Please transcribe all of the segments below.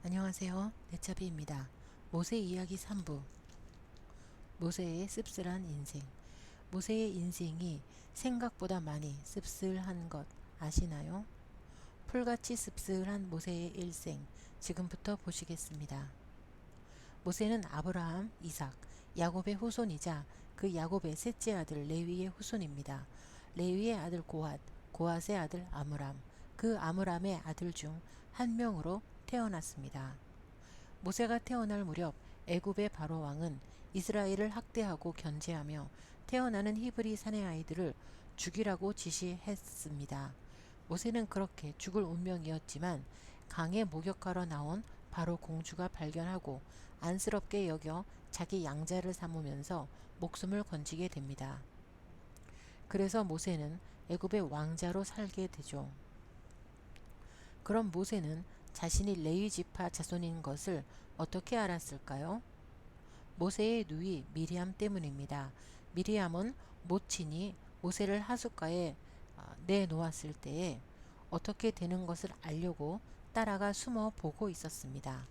안녕하세요. 네차비입니다. 모세 이야기 3부. 모세의 씁쓸한 인생. 모세의 인생이 생각보다 많이 씁쓸한 것 아시나요? 풀같이 씁쓸한 모세의 일생, 지금부터 보시겠습니다. 모세는 아브라함, 이삭, 야곱의 후손이자 그 야곱의 셋째 아들 레위의 후손입니다. 레위의 아들 고앗, 고앗의 아들 아므람, 그 아므람의 아들 중 한 명으로 태어났습니다. 모세가 태어날 무렵 애굽의 바로 왕은 이스라엘을 학대하고 견제하며 태어나는 히브리 사내 아이들을 죽이라고 지시했습니다. 모세는 그렇게 죽을 운명이었지만 강에 목욕하러 나온 바로 공주가 발견하고 안쓰럽게 여겨 자기 양자를 삼으면서 목숨을 건지게 됩니다. 그래서 모세는 애굽의 왕자로 살게 되죠. 그럼 모세는 자신이 레위 지파 자손인 것을 어떻게 알았을까요? 모세의 누이 미리암 때문입니다. 미리암은 모친이 모세를 하숫가에 내놓았을 때에 어떻게 되는 것을 알려고 따라가 숨어 보고 있었습니다.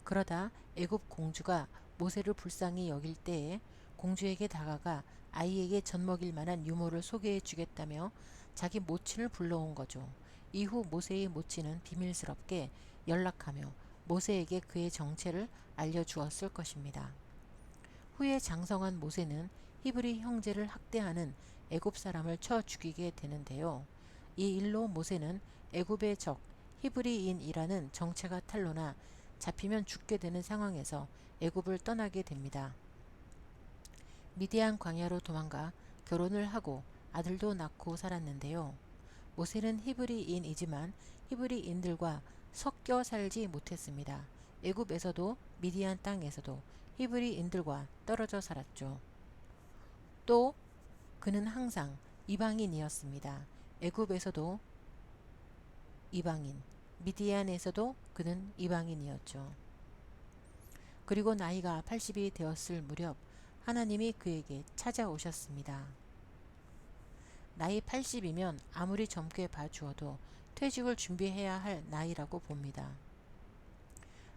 그러다 애굽 공주가 모세를 불쌍히 여길 때에 공주에게 다가가 아이에게 젖먹일 만한 유모를 소개해 주겠다며 자기 모친을 불러온 거죠. 이후 모세의 모친은 비밀스럽게 연락하며 모세에게 그의 정체를 알려주었을 것입니다. 후에 장성한 모세는 히브리 형제를 학대하는 애굽 사람을 쳐 죽이게 되는데요. 이 일로 모세는 애굽의 적 히브리인이라는 정체가 탄로나 잡히면 죽게 되는 상황에서 애굽을 떠나게 됩니다. 미디안 광야로 도망가 결혼을 하고 아들도 낳고 살았는데요. 모세는 히브리인이지만 히브리인들과 섞여 살지 못했습니다. 애굽에서도 미디안 땅에서도 히브리인들과 떨어져 살았죠. 또 그는 항상 이방인이었습니다. 애굽에서도 이방인, 미디안에서도 그는 이방인이었죠. 그리고 나이가 80이 되었을 무렵 하나님이 그에게 찾아오셨습니다. 나이 80이면 아무리 젊게 봐주어도 퇴직을 준비해야 할 나이라고 봅니다.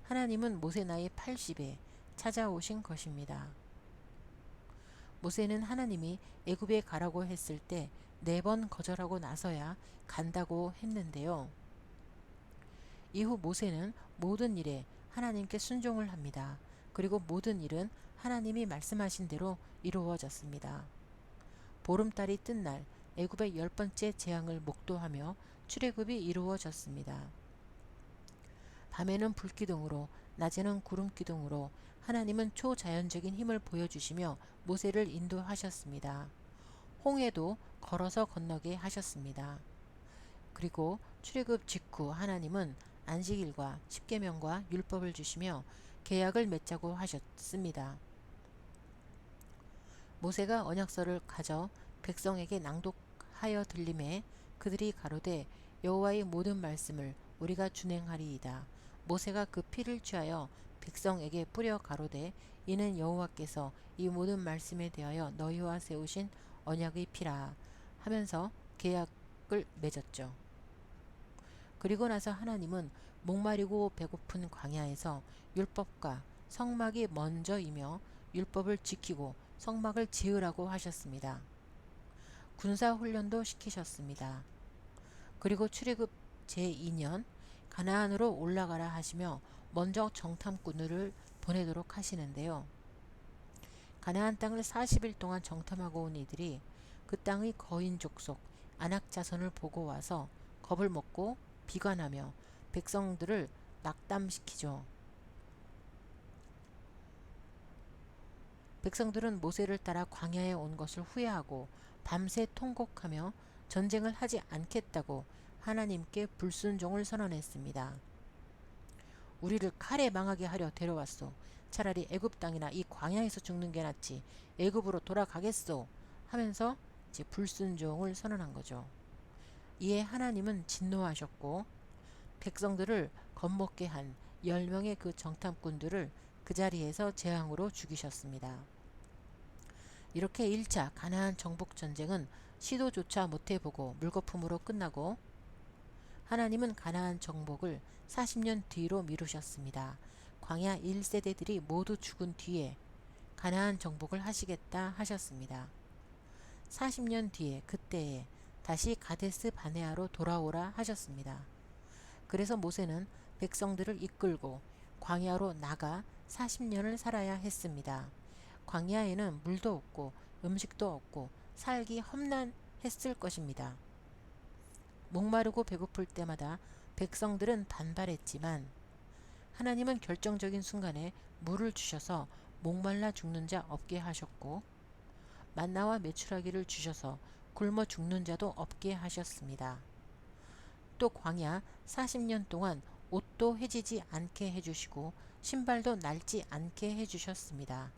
하나님은 모세 나이 80에 찾아오신 것입니다. 모세는 하나님이 애굽에 가라고 했을 때 4번 거절하고 나서야 간다고 했는데요. 이후 모세는 모든 일에 하나님께 순종을 합니다. 그리고 모든 일은 하나님이 말씀하신 대로 이루어졌습니다. 보름달이 뜬 날 애굽의 10번째 재앙을 목도하며 출애굽이 이루어졌습니다. 밤에는 불기둥으로 낮에는 구름기둥으로 하나님은 초자연적인 힘을 보여주시며 모세를 인도하셨습니다. 홍해도 걸어서 건너게 하셨습니다. 그리고 출애굽 직후 하나님은 안식일과 십계명과 율법을 주시며 계약을 맺자고 하셨습니다. 모세가 언약서를 가져 백성에게 낭독하여 들림에 그들이 가로되 여호와의 모든 말씀을 우리가 준행하리이다. 모세가 그 피를 취하여 백성에게 뿌려 가로되 이는 여호와께서 이 모든 말씀에 대하여 너희와 세우신 언약의 피라 하면서 계약을 맺었죠. 그리고 나서 하나님은 목마르고 배고픈 광야에서 율법과 성막이 먼저이며 율법을 지키고 성막을 지으라고 하셨습니다. 군사훈련도 시키셨습니다. 그리고 출애굽 제2년 가나안으로 올라가라 하시며 먼저 정탐꾼을 보내도록 하시는데요. 가나안 땅을 40일 동안 정탐하고 온 이들이 그 땅의 거인 족속 아낙 자손을 보고 와서 겁을 먹고 비관하며 백성들을 낙담시키죠. 백성들은 모세를 따라 광야에 온 것을 후회하고 밤새 통곡하며 전쟁을 하지 않겠다고 하나님께 불순종을 선언했습니다. 우리를 칼에 망하게 하려 데려왔소. 차라리 애굽 땅이나 이 광야에서 죽는 게 낫지. 애굽으로 돌아가겠소. 하면서 이제 불순종을 선언한 거죠. 이에 하나님은 진노하셨고 백성들을 겁먹게 한 10명의 그 정탐꾼들을 그 자리에서 재앙으로 죽이셨습니다. 이렇게 1차 가나안 정복 전쟁은 시도조차 못해보고 물거품으로 끝나고 하나님은 가나안 정복을 40년 뒤로 미루셨습니다. 광야 1세대들이 모두 죽은 뒤에 가나안 정복을 하시겠다 하셨습니다. 40년 뒤에 그때에 다시 가데스 바네아로 돌아오라 하셨습니다. 그래서 모세는 백성들을 이끌고 광야로 나가 40년을 살아야 했습니다. 광야에는 물도 없고 음식도 없고 살기 험난했을 것입니다. 목마르고 배고플 때마다 백성들은 반발했지만 하나님은 결정적인 순간에 물을 주셔서 목말라 죽는 자 없게 하셨고 만나와 메추라기를 주셔서 굶어 죽는 자도 없게 하셨습니다. 또 광야 40년 동안 옷도 해지지 않게 해주시고 신발도 낡지 않게 해주셨습니다.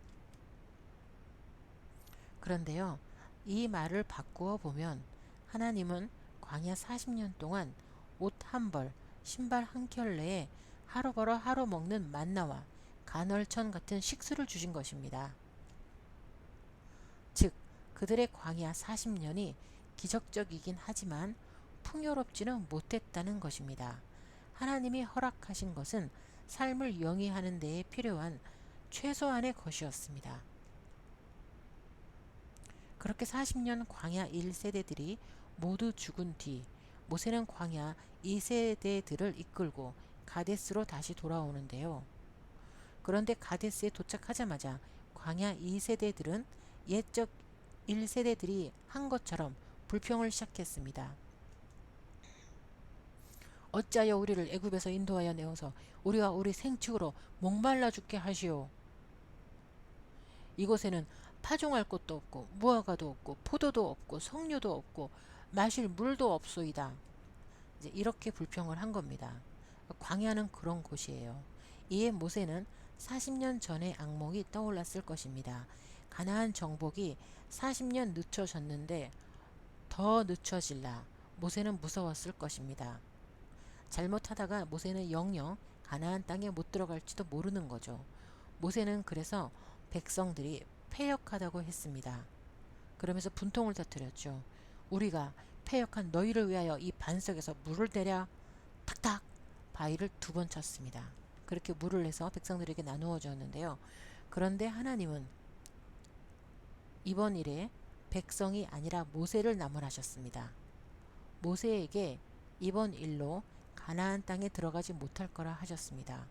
그런데요, 이 말을 바꾸어 보면 하나님은 광야 40년 동안 옷 한 벌, 신발 한 켤레에 하루 벌어 하루 먹는 만나와 간헐천 같은 식수를 주신 것입니다. 즉, 그들의 광야 40년이 기적적이긴 하지만 풍요롭지는 못했다는 것입니다. 하나님이 허락하신 것은 삶을 영위하는 데에 필요한 최소한의 것이었습니다. 그렇게 40년 광야 1세대들이 모두 죽은 뒤 모세는 광야 2세대들을 이끌고 가데스로 다시 돌아오는데요. 그런데 가데스에 도착하자마자 광야 2세대들은 옛적 1세대들이 한 것처럼 불평을 시작했습니다. 어찌하여 우리를 애굽에서 인도하여 내어서 우리와 우리 생축으로 목말라 죽게 하시오. 이곳에는 파종할 곳도 없고 무화과도 없고 포도도 없고 석류도 없고 마실 물도 없소이다. 이제 이렇게 불평을 한 겁니다. 광야는 그런 곳이에요. 이에 모세는 40년 전의 악몽이 떠올랐을 것입니다. 가나안 정복이 40년 늦춰졌는데 더 늦춰질라 모세는 무서웠을 것입니다. 잘못하다가 모세는 영영 가나안 땅에 못 들어갈지도 모르는 거죠. 모세는 그래서 백성들이 패역하다고 했습니다. 그러면서 분통을 터뜨렸죠. 우리가 패역한 너희를 위하여 이 반석에서 물을 내랴. 탁탁 바위를 2번 쳤습니다. 그렇게 물을 내서 백성들에게 나누어 주었는데요. 그런데 하나님은 이번 일에 백성이 아니라 모세를 나무라셨습니다. 모세에게 이번 일로 가나안 땅에 들어가지 못할 거라 하셨습니다.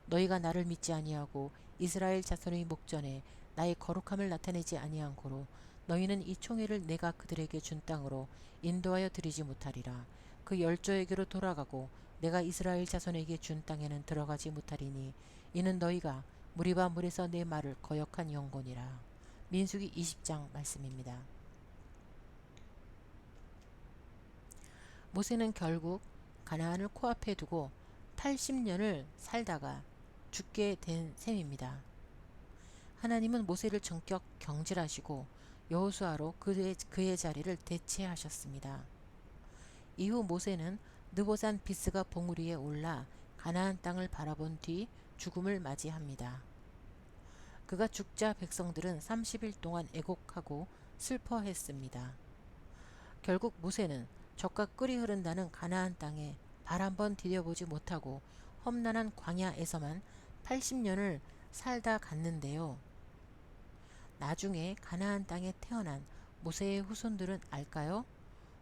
너희가 나를 믿지 아니하고 이스라엘 자손의 목전에 나의 거룩함을 나타내지 아니한 고로 너희는 이 총회를 내가 그들에게 준 땅으로 인도하여 드리지 못하리라. 그 열조에게로 돌아가고 내가 이스라엘 자손에게 준 땅에는 들어가지 못하리니 이는 너희가 무리바 물에서 내 말을 거역한 영혼이라. 민수기 20장 말씀입니다. 모세는 결국 가나안을 코앞에 두고 80년을 살다가 죽게 된 셈입니다. 하나님은 모세를 전격 경질하시고 여호수아로 그의 자리를 대체하셨습니다. 이후 모세는 느보산 비스가 봉우리 위에 올라 가나안 땅을 바라본 뒤 죽음을 맞이합니다. 그가 죽자 백성들은 30일 동안 애곡하고 슬퍼했습니다. 결국 모세는 적과 끓이 흐른다는 가나안 땅에 발 한번 디뎌보지 못하고 험난한 광야에서만 80년을 살다 갔는데요. 나중에 가나안 땅에 태어난 모세의 후손들은 알까요?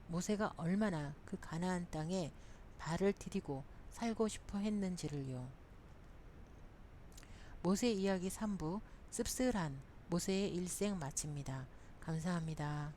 모세가 얼마나 그 가나안 땅에 발을 디디고 살고 싶어 했는지를요. 모세 이야기 3부 씁쓸한 모세의 일생 마칩니다. 감사합니다.